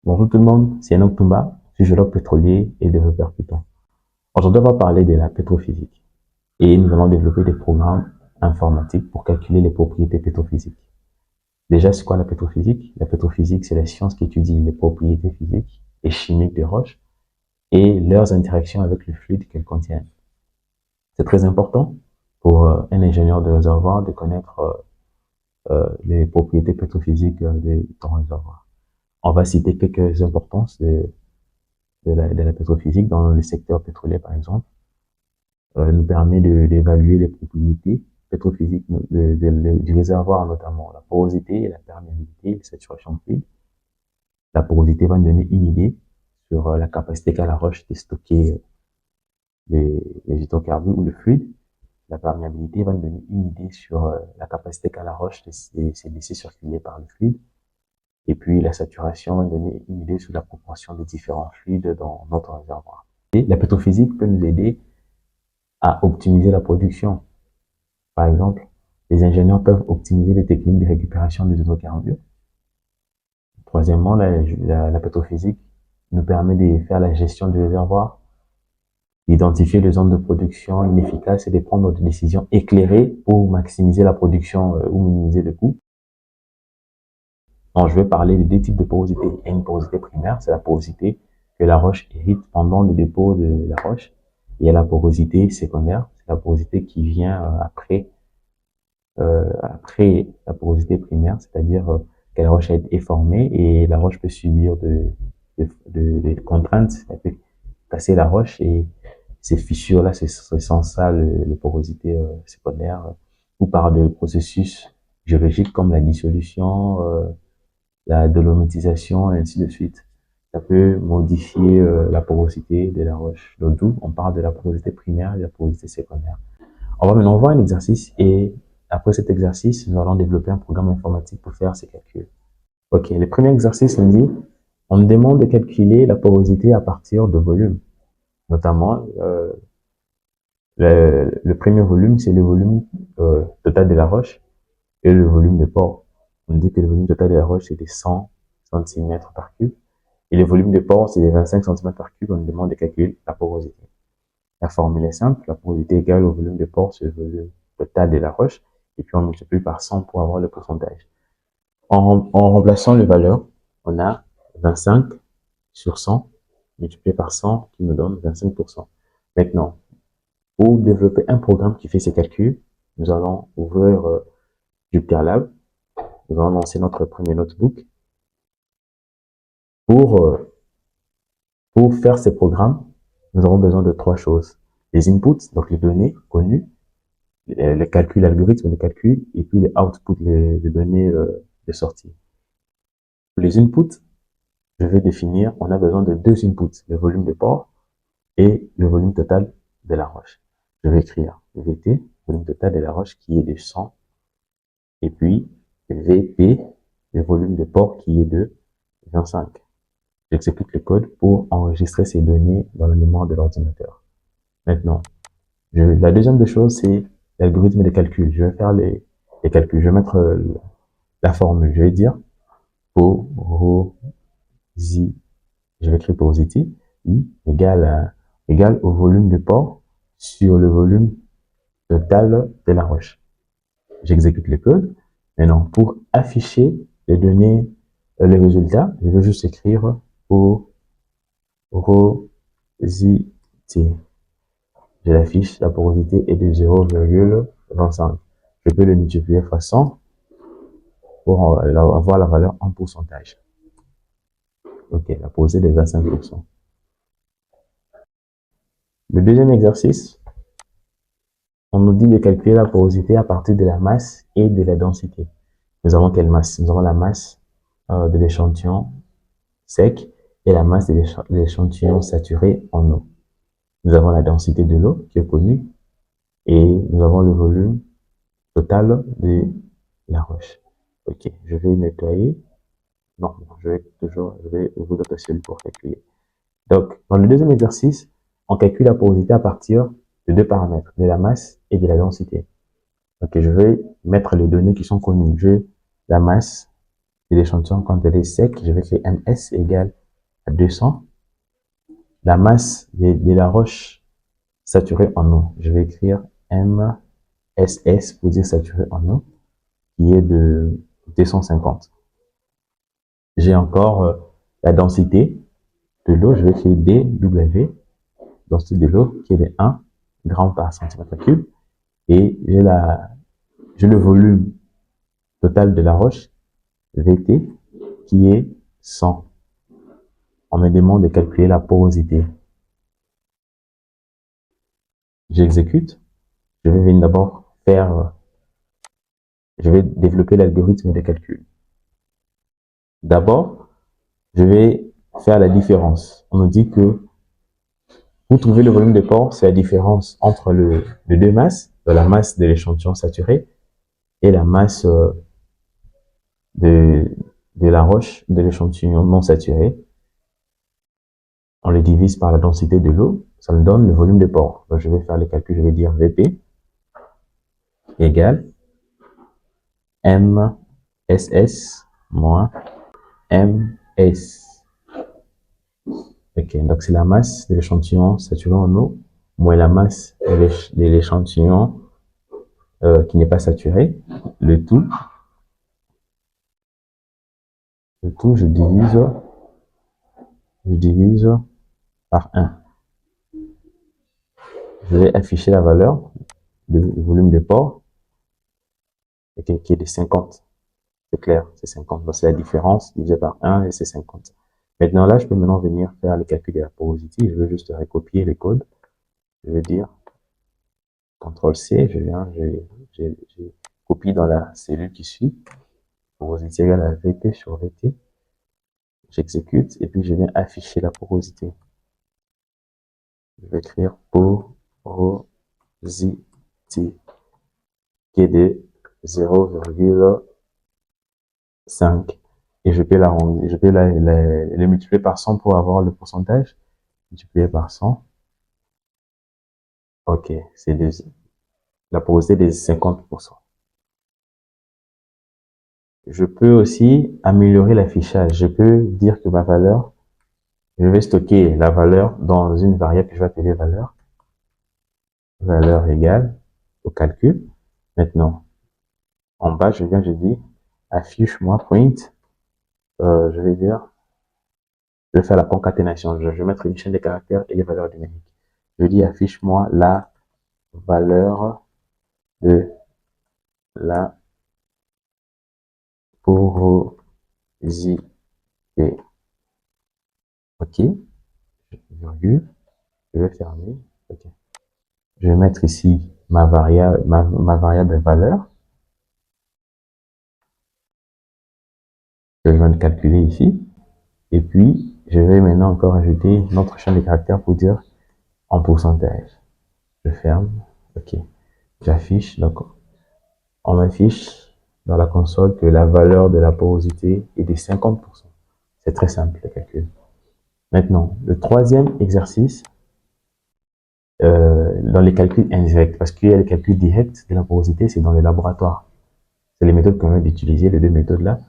Bonjour tout le monde, c'est Enoch Toumba, je suis géologue pétrolier et développeur Python. Aujourd'hui, on va parler de la pétrophysique et nous allons développer des programmes informatiques pour calculer les propriétés pétrophysiques. Déjà, c'est quoi la pétrophysique? La pétrophysique, c'est la science qui étudie les propriétés physiques et chimiques des roches et leurs interactions avec le fluide qu'elles contiennent. C'est très important pour un ingénieur de réservoir de connaître les propriétés pétrophysiques de ton réservoir. On va citer quelques importances de la pétrophysique dans le secteur pétrolier, par exemple, nous permet d'évaluer les propriétés pétrophysiques du réservoir, notamment la porosité, la perméabilité, la saturation fluide. La porosité va nous donner une idée sur la capacité qu'a la roche de stocker les hydrocarbures ou le fluide. La perméabilité va nous donner une idée sur la capacité qu'a la roche de se laisser circuler par le fluide. Et puis la saturation va nous donner une idée sur la proportion des différents fluides dans notre réservoir. Et la pétrophysique peut nous aider à optimiser la production. Par exemple, les ingénieurs peuvent optimiser les techniques de récupération des hydrocarbures. Troisièmement, la pétrophysique nous permet de faire la gestion du réservoir, d'identifier les zones de production inefficaces et de prendre des décisions éclairées pour maximiser la production ou minimiser le coût. Donc, je vais parler de deux types de porosité. Il y a une porosité primaire, c'est la porosité que la roche hérite pendant le dépôt de la roche. Il y a la porosité secondaire, c'est la porosité qui vient après la porosité primaire, c'est-à-dire que la roche a été formée et la roche peut subir des contraintes, elle peut casser la roche et ces fissures-là, c'est sans ça le porosité secondaire, ou par des processus géologiques comme la dissolution, la dolomitisation et ainsi de suite. Ça peut modifier la porosité de la roche. Donc d'où on parle de la porosité primaire et de la porosité secondaire. On va maintenant voir un exercice et après cet exercice, nous allons développer un programme informatique pour faire ces calculs. Ok, le premier exercice nous dit, on nous demande de calculer la porosité à partir de volumes. Notamment, le premier volume, c'est le volume total de la roche et le volume de pore. On dit que le volume total de la roche, c'est des 100 cm par cube. Et le volume de pore, c'est des 25 cm par cube. On nous demande de calculer la porosité. La formule est simple. La porosité égale au volume de pore sur le volume total de la roche. Et puis, on multiplie par 100 pour avoir le pourcentage. En remplaçant les valeurs, on a 25 sur 100 multiplié par 100 qui nous donne 25%. Maintenant, pour développer un programme qui fait ces calculs, nous allons ouvrir JupyterLab. Nous allons lancer notre premier notebook. Pour faire ces programmes, nous avons besoin de trois choses. Les inputs, donc les données connues, les calculs, l'algorithme de calcul, et puis les outputs, les données de sortie. Pour les inputs, je vais définir, on a besoin de deux inputs, le volume de pore et le volume total de la roche. Je vais écrire VT, volume total de la roche qui est de 100, et puis VP, le volume de pore qui est de 25. J'exécute le code pour enregistrer ces données dans la mémoire de l'ordinateur. Maintenant, la deuxième des choses, c'est l'algorithme de calcul. Je vais faire les calculs. Je vais mettre la formule. Je vais dire porosité, je vais écrire porosity, I égale au volume de pore sur le volume total de la roche. J'exécute le code. Maintenant, pour afficher les données, les résultats, je vais juste écrire porosité. Je l'affiche, la porosité est de 0,25. Je peux le multiplier par 100 pour avoir la valeur en pourcentage. Ok, la porosité est de 25%. Le deuxième exercice, on nous dit de calculer la porosité à partir de la masse et de la densité. Nous avons quelle masse? Nous avons la masse de l'échantillon sec et la masse de l'échantillon saturé en eau. Nous avons la densité de l'eau qui est connue et nous avons le volume total de la roche. Ok, je vais nettoyer. Non, je vais ouvrir d'autres cellules pour calculer. Donc, dans le deuxième exercice, on calcule la porosité à partir de deux paramètres, de la masse et de la densité. Ok, je vais mettre les données qui sont connues. J'ai la masse de l'échantillon quand elle est sec, je vais créer MS égale à 200. La masse de la roche saturée en eau, je vais écrire MSS pour dire saturée en eau, qui est de 250. J'ai encore la densité de l'eau, je vais créer dW, densité de l'eau, qui est de 1 gramme par centimètre cube. Et j'ai le volume total de la roche, VT, qui est 100. On me demande de calculer la porosité. J'exécute. Je vais venir d'abord je vais développer l'algorithme de calcul. D'abord, je vais faire la différence. On nous dit que pour trouver le volume de pore, c'est la différence entre les deux masses, la masse de l'échantillon saturé et la masse de la roche de l'échantillon non saturé. On le divise par la densité de l'eau, ça me donne le volume de pore. Donc, je vais faire les calculs, je vais dire VP égale MSS moins MS. Ok, donc c'est la masse de l'échantillon saturé en eau moins la masse de l'échantillon qui n'est pas saturé. Le tout, je divise par 1. Je vais afficher la valeur du volume de pore qui est de 50. C'est clair, c'est 50. Donc c'est la différence divisé par 1 et c'est 50. Maintenant là, je peux maintenant venir faire le calcul de la porosité. Je veux juste recopier le code. Je vais dire CTRL-C, je copie dans la cellule qui suit. Porosité égale à VP sur VT. J'exécute et puis je viens afficher la porosité. Je vais écrire porosité qui est de 0,5 et je peux le multiplier par 100 pour avoir le pourcentage. Multiplié par 100. Ok, c'est la porosité de 50%. Je peux aussi améliorer l'affichage. Je peux dire que ma valeur, je vais stocker la valeur dans une variable que je vais appeler valeur. Valeur égale au calcul. Maintenant, en bas, je dis affiche-moi print. Je vais faire la concaténation. Je vais mettre une chaîne de caractères et les valeurs numériques. Je dis affiche-moi la valeur de la porosité. Ok, virgule, je vais fermer. Ok. Je vais mettre ici ma variable valeur que je viens de calculer ici. Et puis, je vais maintenant encore ajouter notre chaîne de caractères pour dire en pourcentage. Je ferme. Ok. J'affiche. Donc, on m'affiche dans la console que la valeur de la porosité est de 50%. C'est très simple le calcul. Maintenant, le troisième exercice, dans les calculs indirects, parce qu'il y a les calculs directs de la porosité, c'est dans le laboratoire. C'est les méthodes qu'on vient d'utiliser, les deux méthodes là.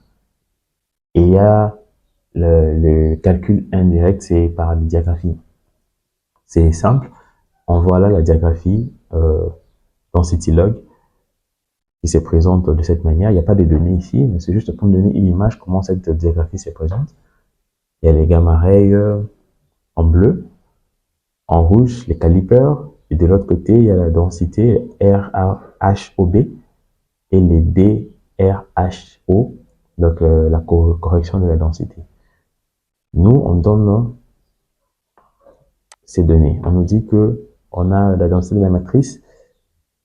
Et il y a le calcul indirect, c'est par la diagraphie. C'est simple. On voit là la diagraphie dans CityLog qui se présente de cette manière. Il n'y a pas de données ici, mais c'est juste pour me donner une image comment cette diagraphie se présente. Il y a les gamma rays en bleu, en rouge les calipers, et de l'autre côté il y a la densité RHOB et les DRHO, donc la correction de la densité. Nous on donne ces données. On nous dit que on a la densité de la matrice,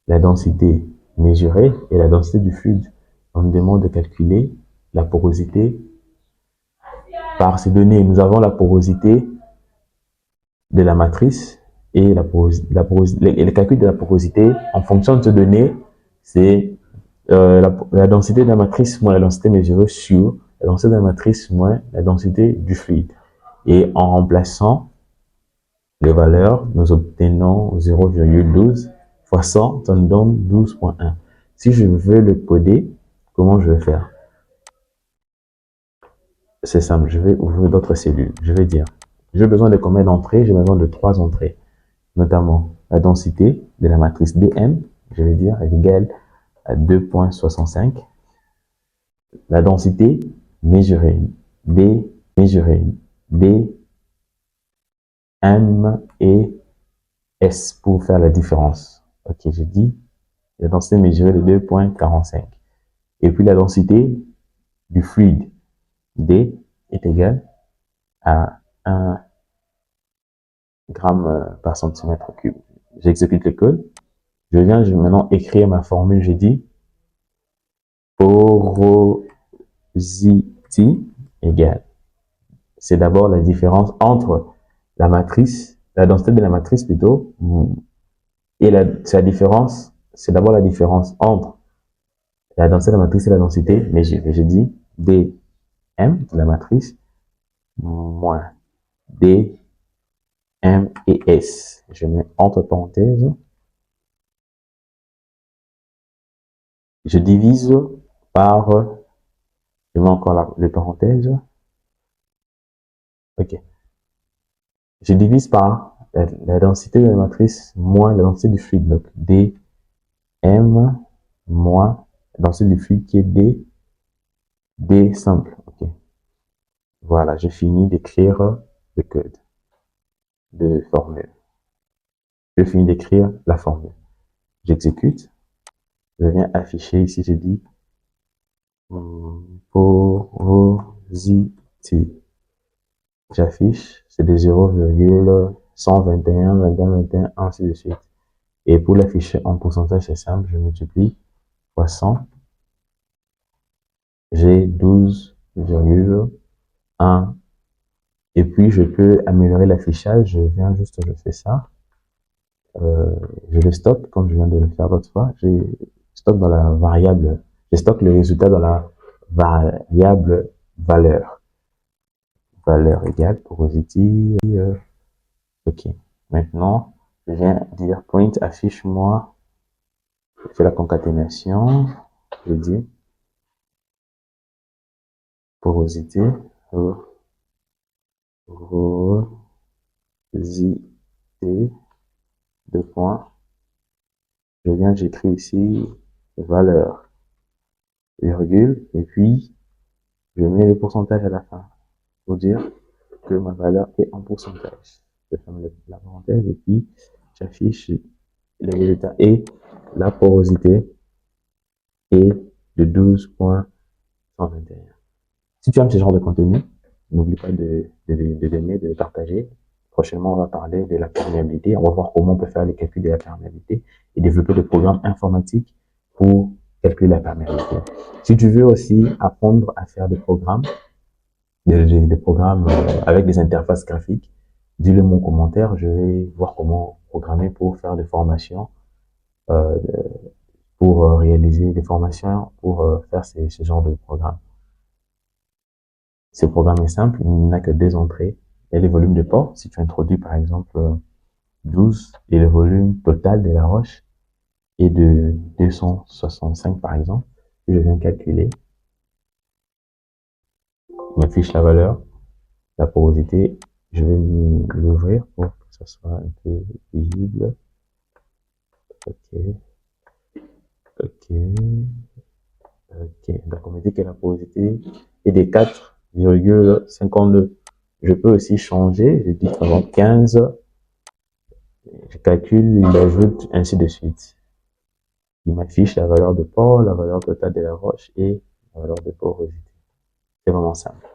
la densité mesurée et la densité du fluide. On nous demande de calculer la porosité par ces données. Nous avons la porosité de la matrice et le calcul de la porosité en fonction de ces données, c'est la densité de la matrice moins la densité mesurée sur la densité de la matrice moins la densité du fluide. Et en remplaçant les valeurs, nous obtenons 0,12 fois 100, ça nous donne 12,1. Si je veux le coder, comment je vais faire? c'est simple, je vais ouvrir d'autres cellules. Je vais dire, j'ai besoin de combien d'entrées? J'ai besoin de 3 entrées, notamment la densité de la matrice Dm, je vais dire, est égale à 2,65. La densité mesurée, D mesurée, D, M et S pour faire la différence. Ok, je dis la densité mesurée de 2,45. Et puis la densité du fluide, D, est égale à 1 gramme par centimètre cube. J'exécute le code. Je vais maintenant écrire ma formule. Je dis porosity égale. C'est d'abord la différence entre la matrice, la densité de la matrice plutôt, et sa différence, c'est d'abord la différence entre la densité de la matrice et la densité mesurée. Je dis dm de la matrice moins d, m et s. Je mets entre parenthèses. Je divise par, je mets encore les parenthèses. Ok. Je divise par la densité de la matrice moins la densité du fluide. Donc, dm moins la densité du fluide qui est d simple. Ok. Voilà, je finis d'écrire le code de formule. Je finis d'écrire la formule. J'exécute. Je viens afficher ici, je dis porosity. J'affiche, c'est de 0,121, 21, 21, ainsi de suite. Et pour l'afficher en pourcentage, c'est simple, je multiplie fois 100. J'ai 12,1. Et puis, je peux améliorer l'affichage. Je fais ça. Je le stocke, comme je viens de le faire l'autre fois. Je stocke dans la variable. Je stocke le résultat dans la variable valeur. Valeur égale porosity. Ok. Maintenant, je viens dire print affiche-moi. Je fais la concaténation. Je dis porosité. Porosité. Deux points. J'écris ici valeur, virgule, et puis je mets le pourcentage à la fin pour dire que ma valeur est en pourcentage. Je ferme la parenthèse et puis j'affiche les résultats et la porosité est de 12,121. Si tu aimes ce genre de contenu, n'oublie pas de donner, de partager. Prochainement, on va parler de la perméabilité. On va voir comment on peut faire les calculs de la perméabilité et développer des programmes informatiques pour calculer la perméabilité. Si tu veux aussi apprendre à faire des programmes, des programmes avec des interfaces graphiques, dis-le mon commentaire. Je vais voir comment programmer pour faire des formations, euh, pour réaliser des formations, pour faire ce genre de programme. Ce programme est simple, il n'a que 2 entrées et le volume de port. Si tu introduis par exemple 12 et le volume total de la roche est de 265 par exemple, je viens calculer, il m'affiche la valeur, la porosité, je vais l'ouvrir pour que ça soit un peu visible. Ok, ok, ok. Donc on me dit que la porosité est de 4,52. Je peux aussi changer, je dis avant 15. Je calcule, il ajoute, ainsi de suite. Il m'affiche la valeur de port, la valeur totale de la roche et la valeur de porosité. C'est vraiment simple.